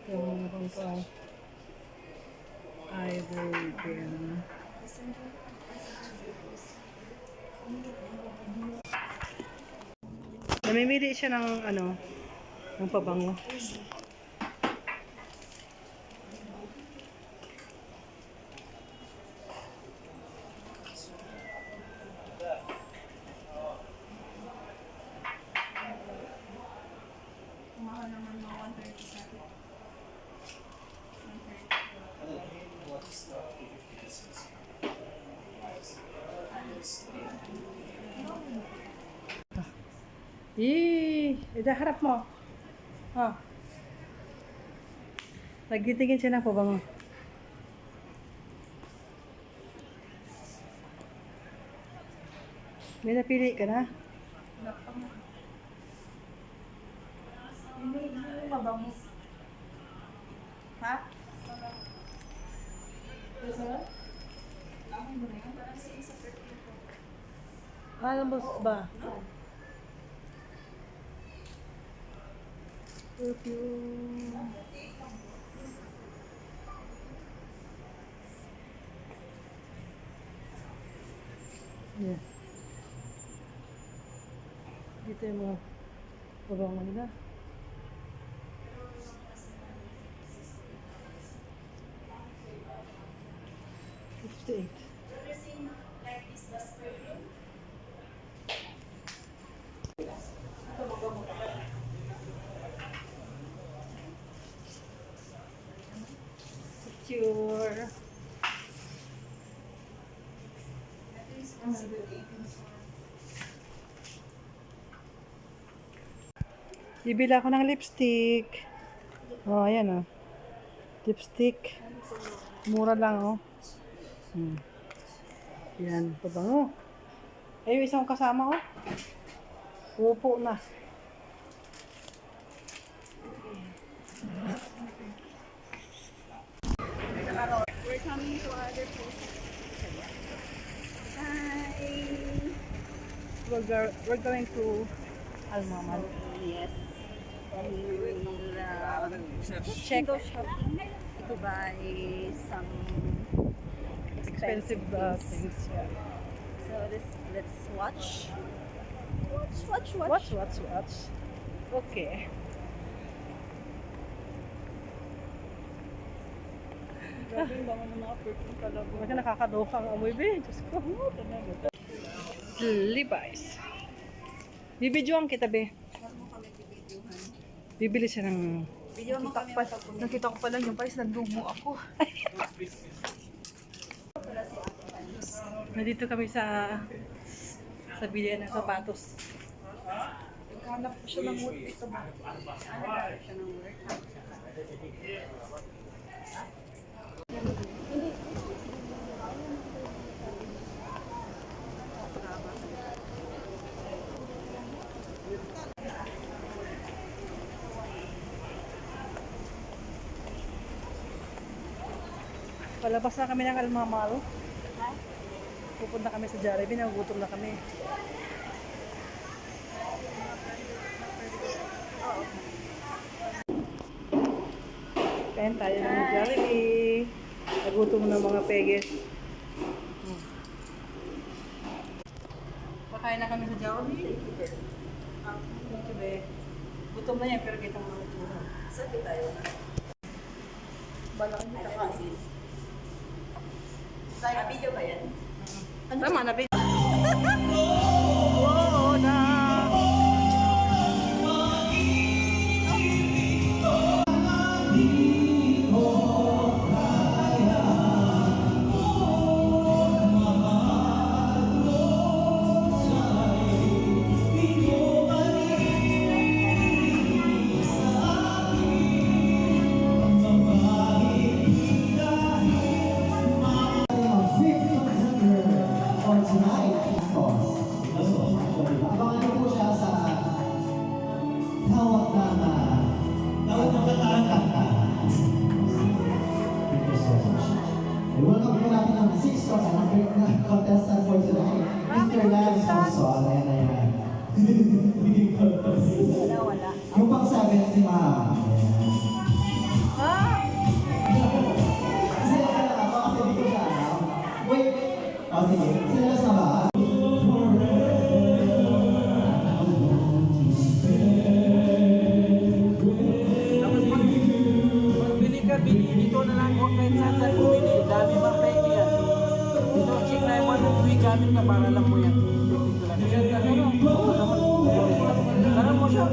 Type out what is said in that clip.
Yung kung ito ay ivory din. Namimili siya ng ano, ng pabango. Mahal naman mga 130 sa akin. 130. Ida harap mo. Ha. Nagtitingin siya ng pabango. May napili ka na? Hindi mabango. Ha? Alam mo ba? Perfume. Yeah. Dito yung mga pabango nila. $58. Secure. Bibili ako ng lipstick. Oh, ayan oh. Lipstick. Mura lang oh. Yan, pabango. Ay, yung isang kasama oh. Upo na. We're coming to other places. Bye! We're going to Almamal. Yes. We will Check. go shopping to buy some Expensive things. things. Yeah. So let's watch. Watch. Watch. Okay. Grabe yung bango ng mga perfume talaga. Huwag ka nakakadoka ang amoy, be. Diyos ko. Levi's. Bibidyoan kita, be. Huwag mo kami bibidyohan. Bibili siya ng... Video mo kami matapunin. Nakita ko pa lang yung price, nandumo ako. Nandito kami sa bilihan ng sapatos. Naghanap ko siya ng work ito ba? Naghanap siya ng work. Palabas na kami ng Almamal. Pupunta kami sa Jollibee, nagugutom na kami. Kain tayo ng Jollibee. Nagutom na mga peges. Pakain na kami sa Jollibee. Thank you, be. Gutom na yan, pero kita mo na ito. Saan tayo na? Balak niyo ka. Video ba yan? Tama na, be. Oo na. Abangan niyo po siya sa tawag ng kanta. Thank you so much. Welcome po natin ang 6 stars. So, ano yan na yan? Wala. Yung pang 7 si Ma'am. Ah! Kasi wala na ako kasi hindi ko siya alam. Wait. O sige, sinalas na ba? Tapos pag bili ka, bili dito na lang huwag kahit saan saan bumili. Dami bang peke yan. Dito, check na yung 1 gamit ka para lang mo yan. Dito lang. Oo naman. Alam mo siya.